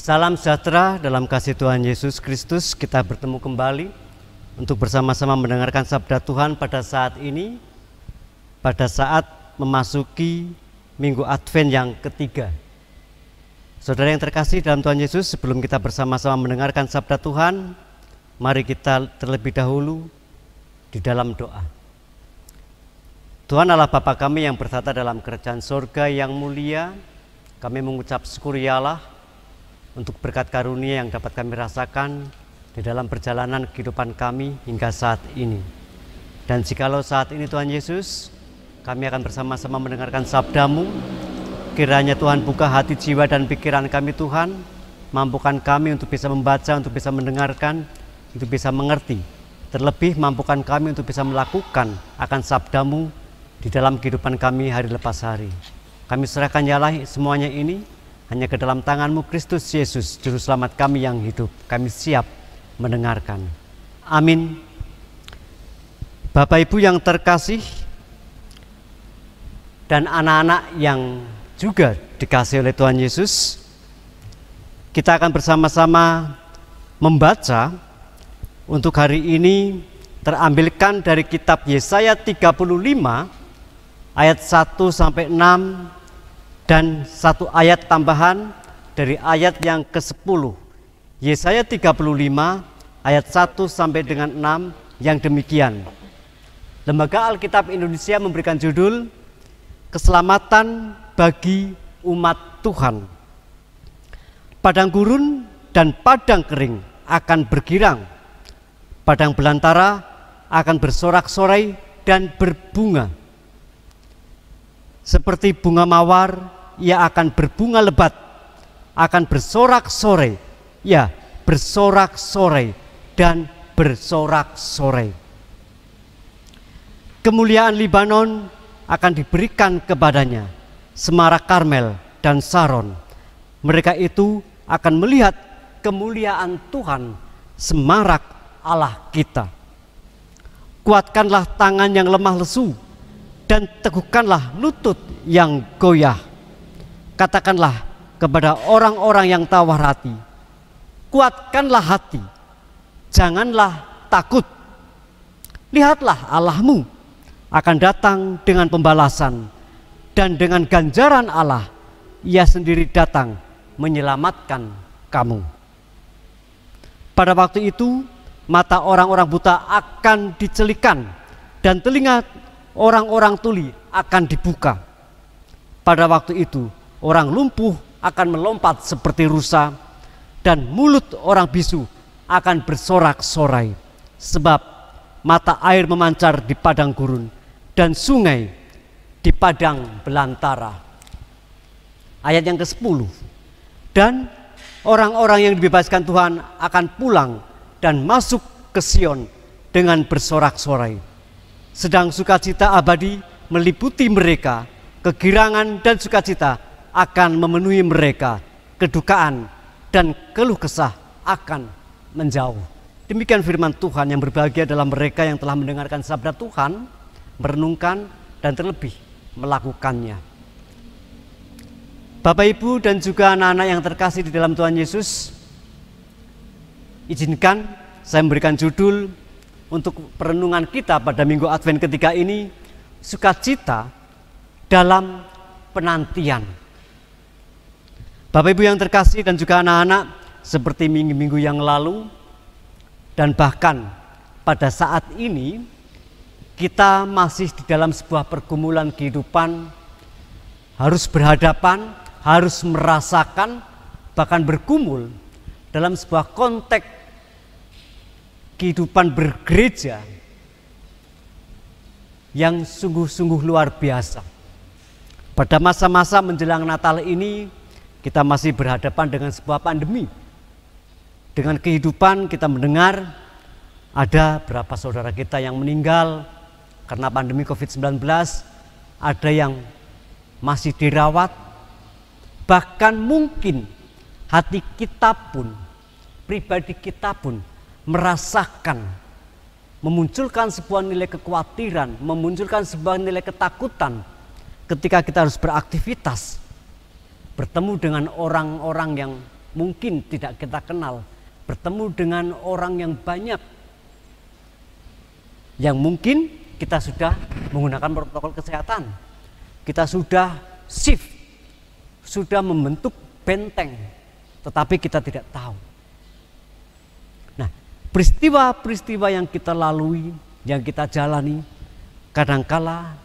Salam sejahtera dalam kasih Tuhan Yesus Kristus. Kita bertemu kembali untuk bersama-sama mendengarkan sabda Tuhan pada saat ini, pada saat memasuki Minggu Advent yang ketiga. Saudara yang terkasih dalam Tuhan Yesus, sebelum kita bersama-sama mendengarkan sabda Tuhan, mari kita terlebih dahulu di dalam doa. Tuhan Allah Bapa kami yang bertata dalam kerajaan sorga yang mulia, kami mengucap syukur ya Allah untuk berkat karunia yang dapat kami rasakan di dalam perjalanan kehidupan kami hingga saat ini. Dan jikalau saat ini Tuhan Yesus, kami akan bersama-sama mendengarkan sabda-Mu, kiranya Tuhan buka hati, jiwa, dan pikiran kami Tuhan, mampukan kami untuk bisa membaca, untuk bisa mendengarkan, untuk bisa mengerti. Terlebih mampukan kami untuk bisa melakukan akan sabda-Mu di dalam kehidupan kami hari lepas hari. Kami serahkan ya Allah semuanya ini hanya ke dalam tangan-Mu Kristus Yesus, Juru Selamat kami yang hidup. Kami siap mendengarkan. Amin. Bapak Ibu yang terkasih dan anak-anak yang juga dikasihi oleh Tuhan Yesus, kita akan bersama-sama membaca untuk hari ini terambilkan dari kitab Yesaya 35 ayat 1-6 dan satu ayat tambahan dari ayat yang ke-10. Yesaya 35 ayat 1 sampai dengan 6 yang demikian. Lembaga Alkitab Indonesia memberikan judul Keselamatan bagi umat Tuhan. Padang gurun dan padang kering akan bergirang. Padang belantara akan bersorak-sorai dan berbunga. Seperti bunga mawar, ia akan berbunga lebat, akan bersorak-sorai, ya bersorak-sorai dan bersorak-sorai. Kemuliaan Libanon akan diberikan kepadanya, semarak Karmel dan Saron. Mereka itu akan melihat kemuliaan Tuhan, semarak Allah kita. Kuatkanlah tangan yang lemah lesu, dan teguhkanlah lutut yang goyah. Katakanlah kepada orang-orang yang tawar hati, kuatkanlah hati, janganlah takut. Lihatlah Allahmu akan datang dengan pembalasan, dan dengan ganjaran Allah Ia sendiri datang menyelamatkan kamu. Pada waktu itu mata orang-orang buta akan dicelikan, dan telinga orang-orang tuli akan dibuka. Pada waktu itu orang lumpuh akan melompat seperti rusa, dan mulut orang bisu akan bersorak-sorai. Sebab mata air memancar di padang gurun, dan sungai di padang belantara. Ayat yang ke-10. Dan orang-orang yang dibebaskan Tuhan akan pulang dan masuk ke Sion dengan bersorak-sorai. Sedang sukacita abadi meliputi mereka, kegirangan dan sukacita akan memenuhi mereka, kedukaan dan keluh kesah akan menjauh. Demikian firman Tuhan. Yang berbahagia adalah mereka yang telah mendengarkan sabda Tuhan, merenungkan dan terlebih melakukannya. Bapak Ibu dan juga anak-anak yang terkasih di dalam Tuhan Yesus, izinkan saya memberikan judul untuk perenungan kita pada Minggu Advent ketiga ini, sukacita dalam penantian. Bapak Ibu yang terkasih dan juga anak-anak, seperti minggu-minggu yang lalu dan bahkan pada saat ini, kita masih di dalam sebuah pergumulan kehidupan, harus berhadapan, harus merasakan, bahkan bergumul dalam sebuah konteks kehidupan bergereja yang sungguh-sungguh luar biasa. Pada masa-masa menjelang Natal ini, kita masih berhadapan dengan sebuah pandemi. Dengan kehidupan kita mendengar ada berapa saudara kita yang meninggal karena pandemi COVID-19, ada yang masih dirawat, bahkan mungkin hati kita pun, pribadi kita pun merasakan, memunculkan sebuah nilai kekhawatiran, memunculkan sebuah nilai ketakutan ketika kita harus beraktivitas, bertemu dengan orang-orang yang mungkin tidak kita kenal, bertemu dengan orang yang banyak, yang mungkin kita sudah menggunakan protokol kesehatan, kita sudah shift, sudah membentuk benteng, tetapi kita tidak tahu. Nah, peristiwa-peristiwa yang kita lalui, yang kita jalani, kadangkala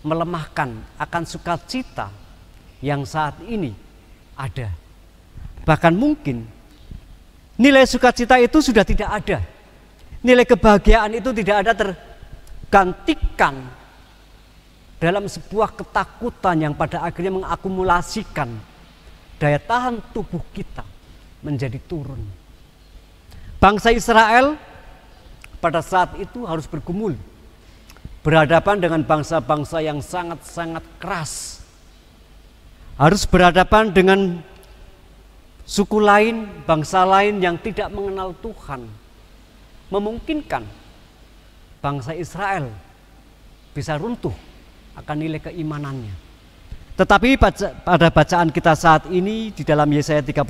melemahkan akan sukacita yang saat ini ada. Bahkan mungkin nilai sukacita itu sudah tidak ada. Nilai kebahagiaan itu tidak ada, tergantikan dalam sebuah ketakutan yang pada akhirnya mengakumulasikan daya tahan tubuh kita menjadi turun. Bangsa Israel pada saat itu harus bergumul, berhadapan dengan bangsa-bangsa yang sangat-sangat keras, harus berhadapan dengan suku lain, bangsa lain yang tidak mengenal Tuhan, memungkinkan bangsa Israel bisa runtuh akan nilai keimanannya. Tetapi pada bacaan kita saat ini di dalam Yesaya 35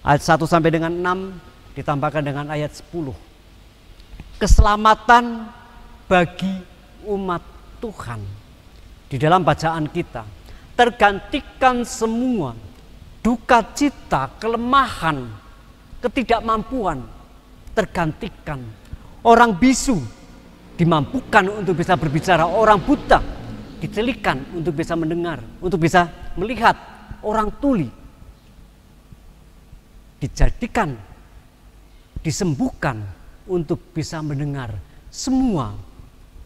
ayat 1 sampai dengan 6 ditambahkan dengan ayat 10. Keselamatan bagi umat Tuhan di dalam bacaan kita tergantikan semua duka cita, kelemahan, ketidakmampuan tergantikan. Orang bisu dimampukan untuk bisa berbicara, orang buta ditelikan untuk bisa mendengar, untuk bisa melihat, orang tuli dijadikan, disembuhkan untuk bisa mendengar. Semua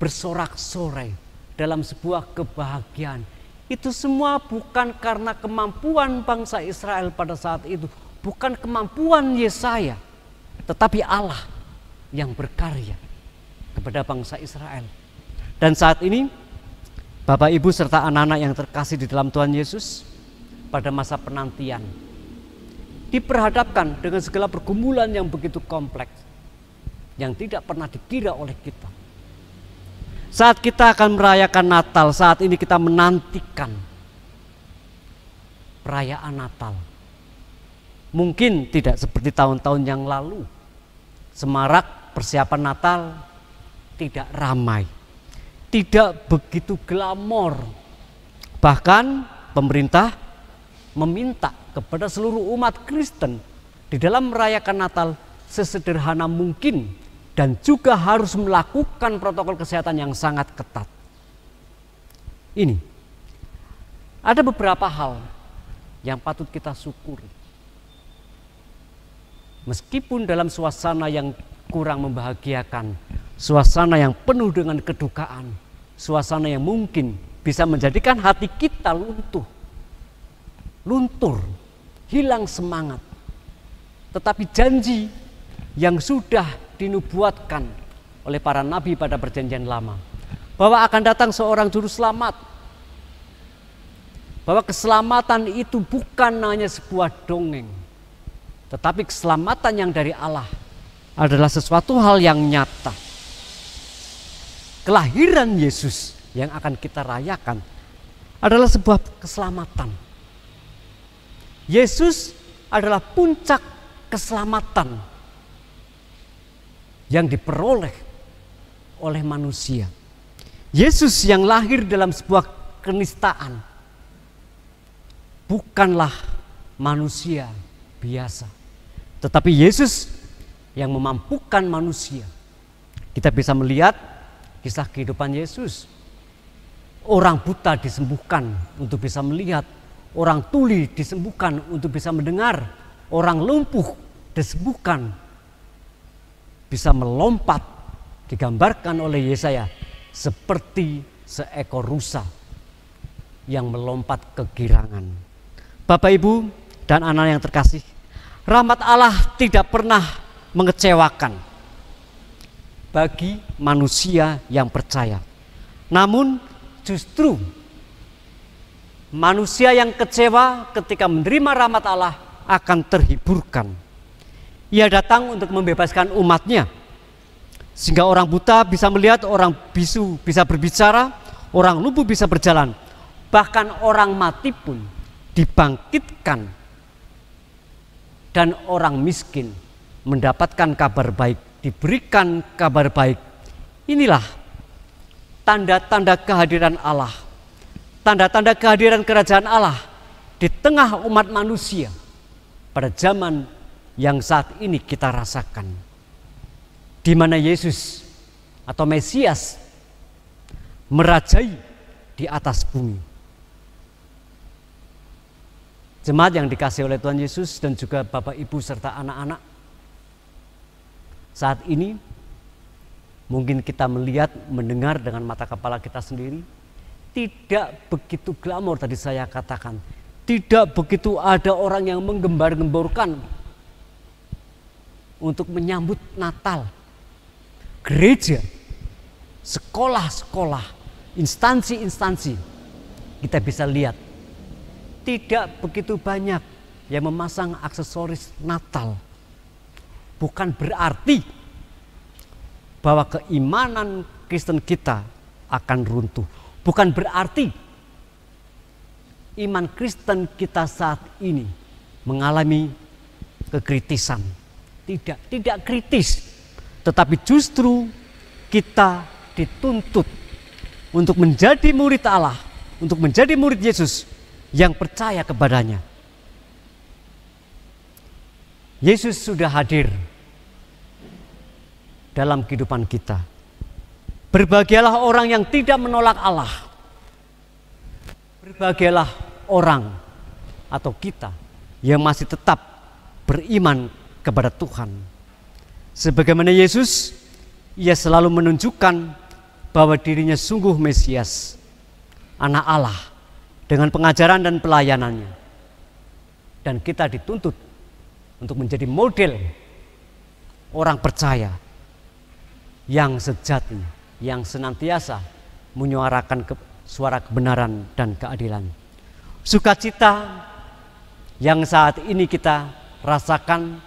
bersorak-sorai dalam sebuah kebahagiaan. Itu semua bukan karena kemampuan bangsa Israel pada saat itu, bukan kemampuan Yesaya, tetapi Allah yang berkarya kepada bangsa Israel. Dan saat ini Bapak Ibu serta anak-anak yang terkasih di dalam Tuhan Yesus, pada masa penantian diperhadapkan dengan segala pergumulan yang begitu kompleks yang tidak pernah dikira oleh kita. Saat kita akan merayakan Natal, saat ini kita menantikan perayaan Natal. Mungkin tidak seperti tahun-tahun yang lalu. Semarak persiapan Natal tidak ramai, tidak begitu glamor. Bahkan pemerintah meminta kepada seluruh umat Kristen di dalam merayakan Natal sesederhana mungkin, dan juga harus melakukan protokol kesehatan yang sangat ketat. Ini ada beberapa hal yang patut kita syukuri. Meskipun dalam suasana yang kurang membahagiakan, suasana yang penuh dengan kedukaan, suasana yang mungkin bisa menjadikan hati kita luntur, hilang semangat. Tetapi janji yang sudah dinubuatkan oleh para nabi pada perjanjian lama, bahwa akan datang seorang juru selamat, bahwa keselamatan itu bukan hanya sebuah dongeng, tetapi keselamatan yang dari Allah adalah sesuatu hal yang nyata. Kelahiran Yesus yang akan kita rayakan adalah sebuah keselamatan. Yesus adalah puncak keselamatan yang diperoleh oleh manusia. Yesus yang lahir dalam sebuah kenistaan bukanlah manusia biasa, tetapi Yesus yang memampukan manusia. Kita bisa melihat kisah kehidupan Yesus. Orang buta disembuhkan untuk bisa melihat, orang tuli disembuhkan untuk bisa mendengar, orang lumpuh disembuhkan bisa melompat, digambarkan oleh Yesaya seperti seekor rusa yang melompat kegirangan. Bapak, Ibu, dan anak yang terkasih, rahmat Allah tidak pernah mengecewakan bagi manusia yang percaya. Namun justru manusia yang kecewa ketika menerima rahmat Allah akan terhiburkan. Ia datang untuk membebaskan umatnya, sehingga orang buta bisa melihat, orang bisu bisa berbicara, orang lumpuh bisa berjalan, bahkan orang mati pun dibangkitkan dan orang miskin mendapatkan kabar baik, diberikan kabar baik. Inilah tanda-tanda kehadiran Allah, tanda-tanda kehadiran kerajaan Allah di tengah umat manusia pada zaman yang saat ini kita rasakan, di mana Yesus atau Mesias merajai di atas bumi. Jemaat yang dikasihi oleh Tuhan Yesus dan juga Bapak Ibu serta anak-anak, saat ini mungkin kita melihat, mendengar dengan mata kepala kita sendiri, tidak begitu glamor tadi saya katakan. Tidak begitu ada orang yang menggembar-gemborkan untuk menyambut Natal. Gereja, sekolah-sekolah, instansi-instansi, kita bisa lihat tidak begitu banyak yang memasang aksesoris Natal. Bukan berarti bahwa keimanan Kristen kita akan runtuh. Bukan berarti iman Kristen kita saat ini mengalami kekritisan. Tidak kritis. Tetapi justru kita dituntut untuk menjadi murid Allah, untuk menjadi murid Yesus yang percaya kepadanya. Yesus sudah hadir dalam kehidupan kita. Berbahagialah orang yang tidak menolak Allah. Berbahagialah orang atau kita yang masih tetap beriman kepada Tuhan. Sebagaimana Yesus, ia selalu menunjukkan bahwa dirinya sungguh Mesias, Anak Allah, dengan pengajaran dan pelayanannya. Dan kita dituntut untuk menjadi model orang percaya yang sejati, yang senantiasa menyuarakan suara kebenaran dan keadilan. Sukacita yang saat ini kita rasakan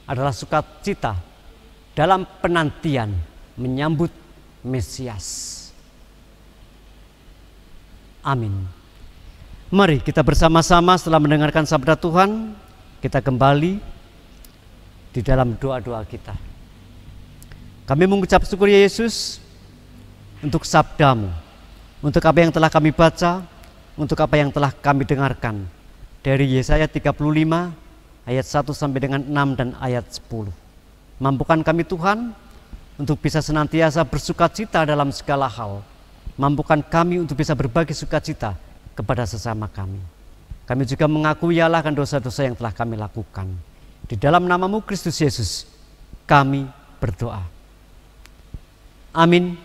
adalah sukacita dalam penantian menyambut Mesias. Amin. Mari kita bersama-sama setelah mendengarkan sabda Tuhan, kita kembali di dalam doa-doa kita. Kami mengucap syukur ya Yesus untuk sabdamu, untuk apa yang telah kami baca, untuk apa yang telah kami dengarkan dari Yesaya 35 ayat 1 sampai dengan 6 dan ayat 10. Mampukan kami Tuhan untuk bisa senantiasa bersukacita dalam segala hal. Mampukan kami untuk bisa berbagi sukacita kepada sesama kami. Kami juga mengakui Allah akan dosa-dosa yang telah kami lakukan. Di dalam namamu Kristus Yesus kami berdoa. Amin.